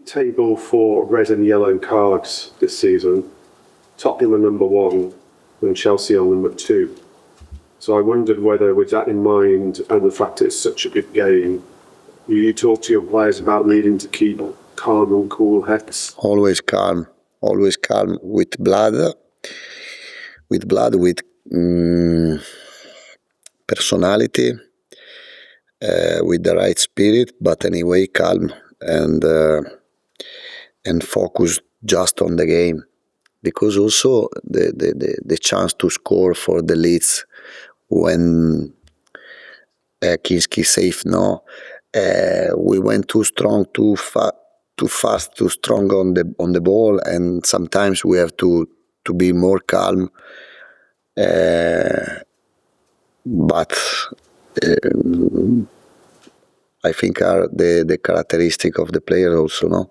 table for red and yellow cards this season, Tottenham are number 1 and Chelsea are number 2. So I wondered whether, with that in mind and the fact it's such a good game, you talk to your players about needing to keep calm and cool heads? Always calm with blood, with personality, with the right spirit, but anyway calm and focus just on the game, because also the chance to score for the Leeds when Kinsky safe we went too strong, too fast, too strong on the ball, and sometimes we have to be more calm. But I think are the characteristic of the player also, no?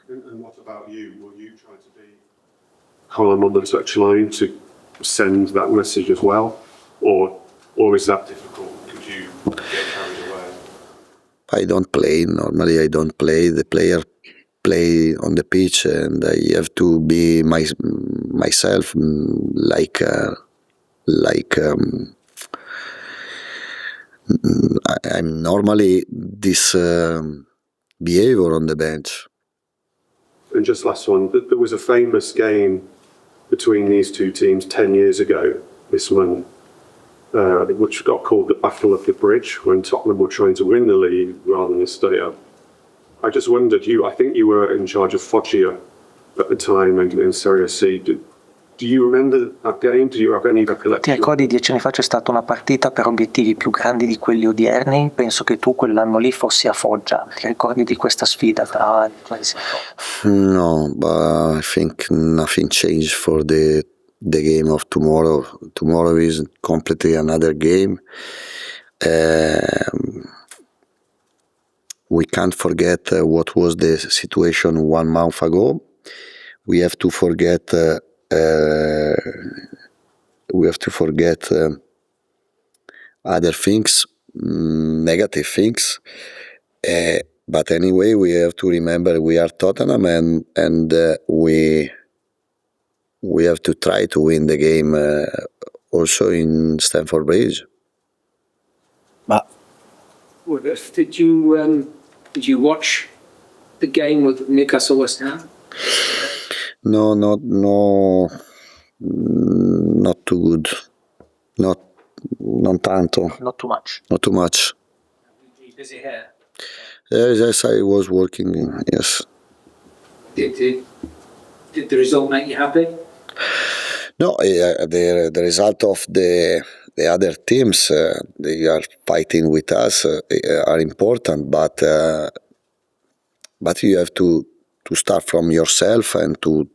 And what about you? Will you try to be calm on the touchline to send that message as well? Or is that difficult? Could you get carried away? I don't play. Normally I don't play. The player play on the pitch, and I have to be myself, I'm normally this behaviour on the bench. And just last one, there was a famous game between these two teams 10 years ago this month, which got called the Battle of the Bridge, when Tottenham were trying to win the league rather than stay up. I just wondered, I think you were in charge of Foggia at the time in Serie C. Do you remember that game? Do you have any recollection? Ti ricordi 10 anni fa c'è stata una partita per obiettivi più grandi di quelli odierni? Penso che tu quell'anno lì fossi a Foggia. Ti ricordi di questa sfida tra No, but I think nothing changed for the game of tomorrow. Tomorrow is completely another game. We can't forget what was the situation 1 month ago. We have to forget. Other things, negative things. But anyway, we have to remember we are Tottenham, and we have to try to win the game also in Stamford Bridge. But did you watch the game with Newcastle West Ham? No, not too good. Non tanto. Not too much. Not too much. Busy here. Yes, I was working. Yes. Did the result make you happy? No, the result of the other teams they are fighting with us are important, but you have to start from yourself and to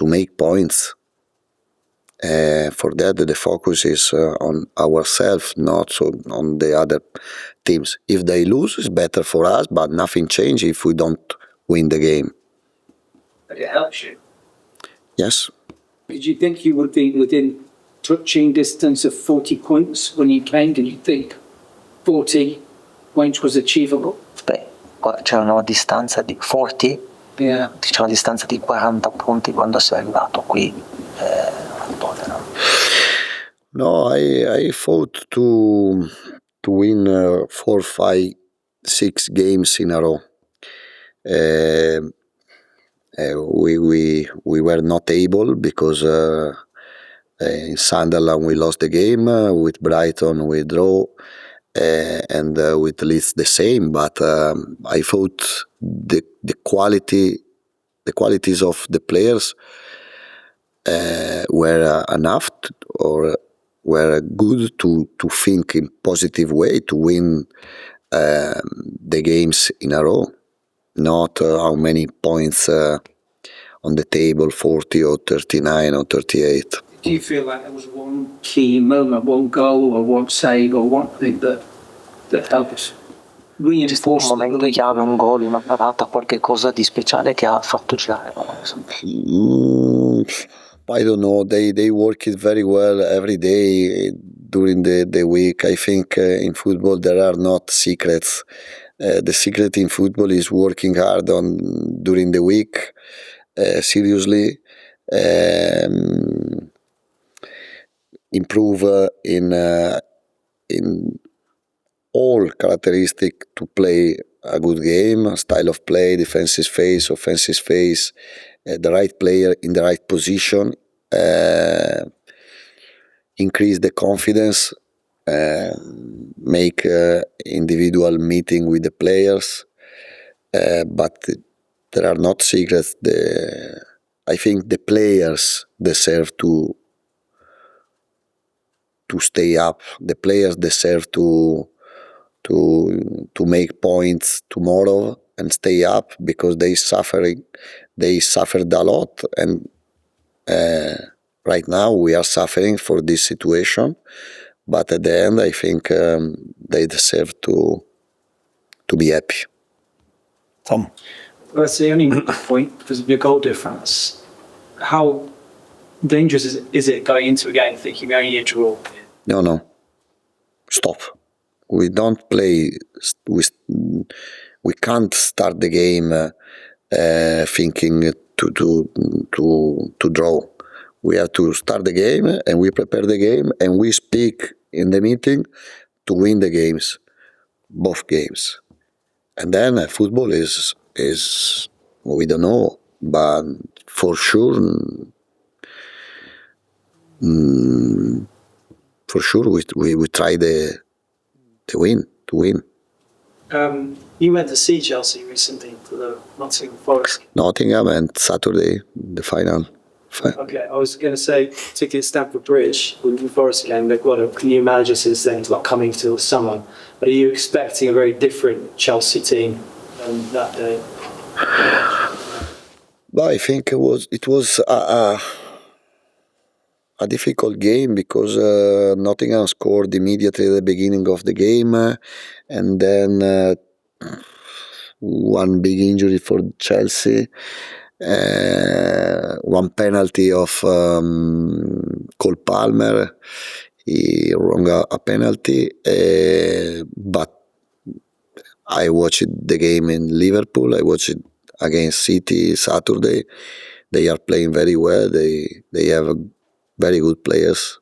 make points. For that, the focus is on ourselves, not so on the other teams. If they lose, it's better for us, but nothing changes if we don't win the game. But it helps you. Yes. Did you think you would be within touching distance of 40 points when you came? Did you think 40 points was achievable? Beh, c'era una distanza di 40, Yeah. c'era una distanza di 40 punti quando sei arrivato qui a Tottenham. No, I thought to win 4, 5, 6 games in a row. We were not able because in Sunderland we lost the game, with Brighton we draw, and with Leeds the same. But I thought the qualities of the players were enough or were good to think in positive way to win the games in a row. Not how many points on the table, 40 or 39 or 38. Do you feel like there was one key moment, one goal or one save or one thing that helped us C'è stato un reinforce momento chiave, un gol, una parata, qualche cosa di speciale che ha fatto girare? I don't know. They work it very well every day during the week. I think in football there are not secrets. The secret in football is working hard on during the week, seriously, improve in all characteristic to play a good game, style of play, defensive phase, offensive phase, the right player in the right position, increase the confidence, make individual meeting with the players, but there are not secrets. I think the players deserve to stay up. The players deserve to make points tomorrow and stay up, because they suffered a lot, and right now we are suffering for this situation. But at the end, I think they deserve to be happy. Tom? That's the only point because of your goal difference. How dangerous is it going into a game thinking we only need a draw? No. Stop. We don't play. We can't start the game thinking to draw. We have to start the game, and we prepare the game, and we speak in the meeting to win the games, both games. And then football is we don't know, but for sure we try to win. You went to see Chelsea recently to the Nottingham Forest. Nottingham and Saturday the final. Okay, I was going to say, particularly at Stamford Bridge, with the Forest game, they've got a new manager since then. It's not coming till summer. But are you expecting a very different Chelsea team than that day? But I think it was a difficult game, because Nottingham scored immediately at the beginning of the game, and then one big injury for Chelsea, one penalty of Cole Palmer. He wrong a penalty, but I watched the game in Liverpool. I watched it against City Saturday. They are playing very well. They have very good players,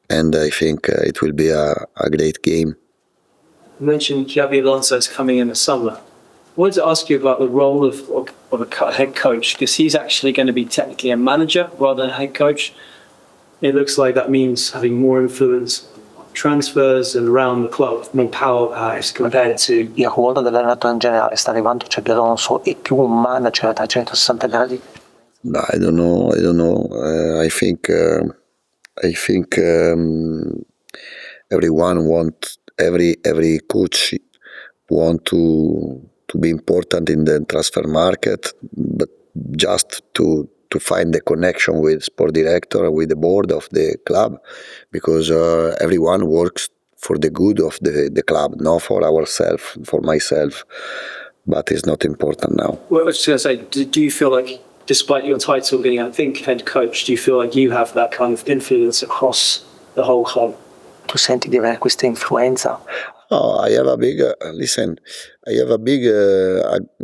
and I think it will be a great game. You mentioned Xabi Alonso is coming in the summer. I wanted to ask you about the role of a head coach, because he's actually going to be technically a manager rather than a head coach. It looks like that means having more influence on transfers and around the club, more power compared to... Il ruolo dell'allenatore in generale sta arrivando, Xabi Alonso è più un manager a 360 gradi. I don't know. I think everyone every coach want to be important in the transfer market, but just to find the connection with sport director, with the board of the club, because everyone works for the good of the club, not for ourselves, for myself. But it's not important now. Well, I was just going to say, do you feel like, despite your title being, I think, head coach, do you feel like you have that kind of influence across the whole club? Tu senti di avere questa influenza? Oh, I have a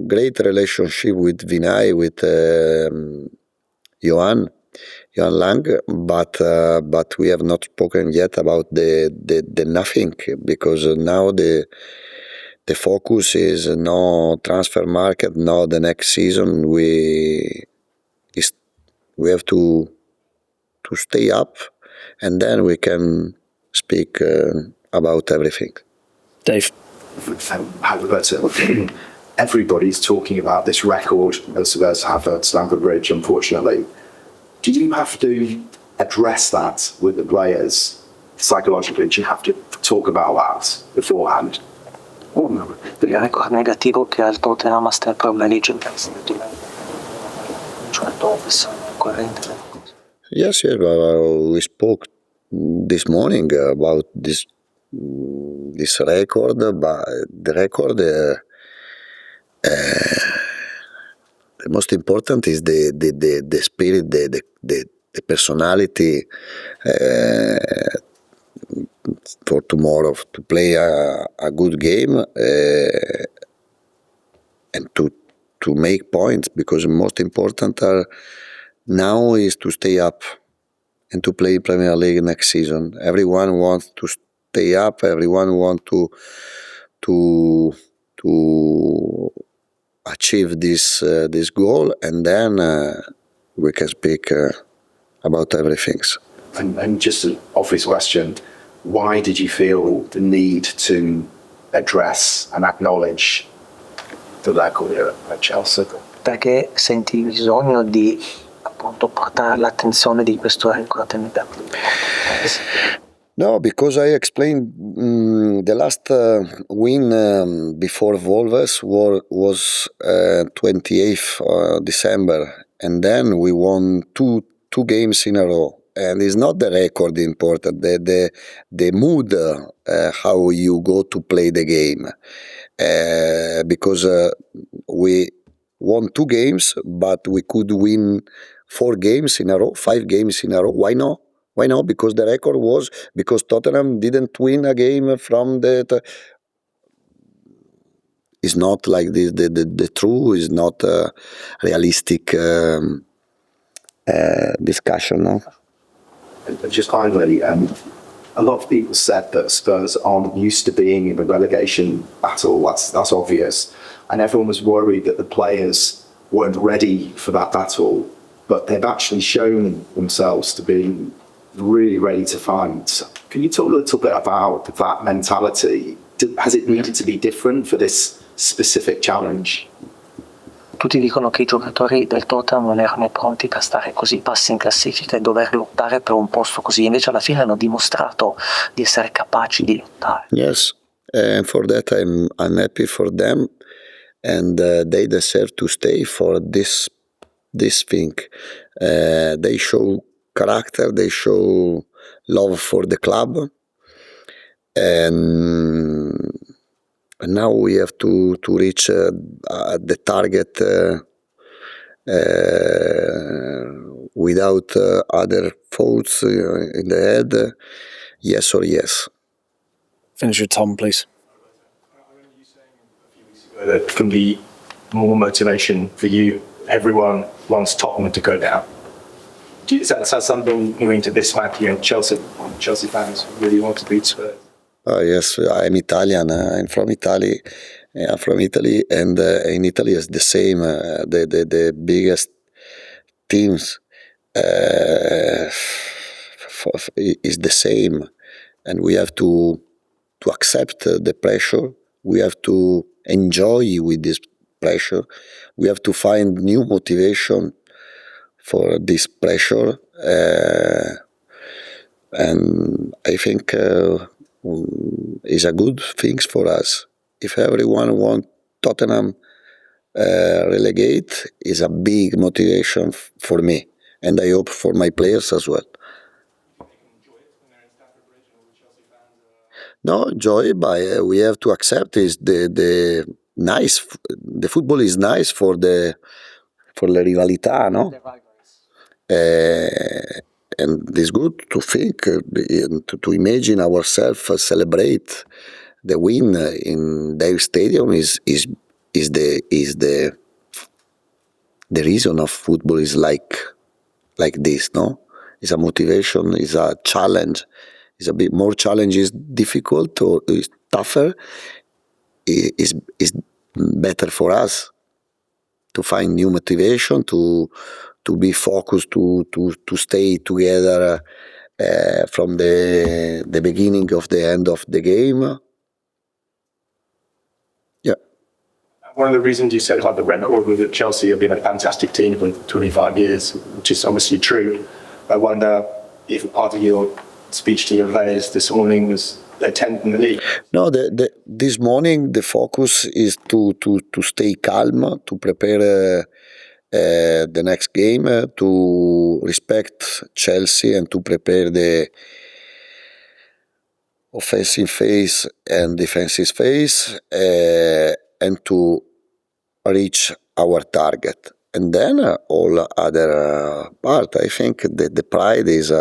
great relationship with Vinay, with Johan Lang, but we have not spoken yet about the nothing, because now the focus is no transfer market, no the next season. We have to stay up, and then we can speak about everything. Dave? Roberto, everybody's talking about this record that Spurs have at Stamford Bridge, unfortunately. Do you have to address that with the players psychologically? Do you have to talk about that beforehand? Il record negativo che ha il Tottenham Hotspur Premier League. Cioè dove sono corrente. Yes, we spoke this morning about this record, but the record, the most important is the spirit, the personality. for tomorrow to play a good game and to make points, because the most important are now is to stay up and to play Premier League next season. Everyone wants to stay up. Everyone wants to achieve this goal, and then we can speak about everything. And just an obvious question, why did you feel the need to address and acknowledge the record here at Chelsea? Perché senti il bisogno di appunto portare l'attenzione di questo record? No, because I explained the last win before Wolves was 28th December, and then we won two games in a row. And it's not the record important, the mood, how you go to play the game. Because we won 2 games, but we could win 4 games in a row, 5 games in a row. Why not? Why not? Because the record was because Tottenham didn't win a game from the. It's not like this. The true is not a realistic discussion. No. And just finally, a lot of people said that Spurs aren't used to being in a relegation battle. That's obvious, and everyone was worried that the players weren't ready for that battle. But they've actually shown themselves to be really ready to fight. Can you talk a little bit about that mentality? Has it needed to be different for this specific challenge? Tutti dicono che i giocatori del Tottenham non erano pronti per stare così bassi in classifica e dover lottare per un posto così, invece alla fine hanno dimostrato di essere capaci di lottare. Yes, and for that I'm happy for them, and they deserve to stay for this thing. They show character, they show love for the club, and now we have to reach the target without other faults in the head. Yes or yes. Finish with Tom, please. That can be more motivation for you. Everyone wants Tottenham to go down. Is that something going to this match here in Chelsea? Chelsea fans really want to beat Spurs. Yes, I'm Italian. I'm from Italy. I'm from Italy, and in Italy it's the same. The biggest teams is the same, and we have to accept the pressure. We have to enjoy with this pressure. We have to find new motivation for this pressure, and I think is a good thing for us. If everyone wants Tottenham relegate, is a big motivation for me, and I hope for my players as well. No, joy, but we have to accept is the nice. The football is nice for the rivalità, no? And it's good to think, to imagine ourselves celebrate the win in their stadium is the reason of football is like this, no? It's a motivation, it's a challenge. It's a bit more challenge is difficult or is tougher. Is better for us to find new motivation, to be focused, to stay together from the beginning of the end of the game. Yeah. One of the reasons you said about the record was that Chelsea have been a fantastic team for 25 years, which is obviously true. I wonder if part of your speech to your players this morning was their 10th in the league. No, this morning the focus is to stay calm, to prepare the next game, to respect Chelsea and to prepare the offensive phase and defensive phase, and to reach our target. And then all other part, I think the pride is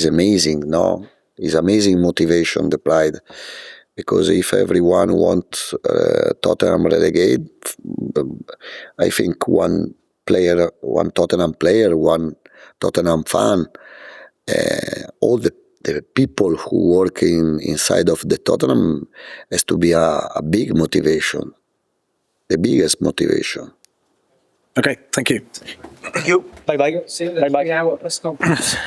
amazing, no? Is amazing motivation, the pride. Because if everyone wants Tottenham relegated, I think one Tottenham player, one Tottenham fan, all the people who work inside of the Tottenham has to be a big motivation, the biggest motivation. Okay, thank you. Thank you. Bye bye. See you Bye bye. hour press conference.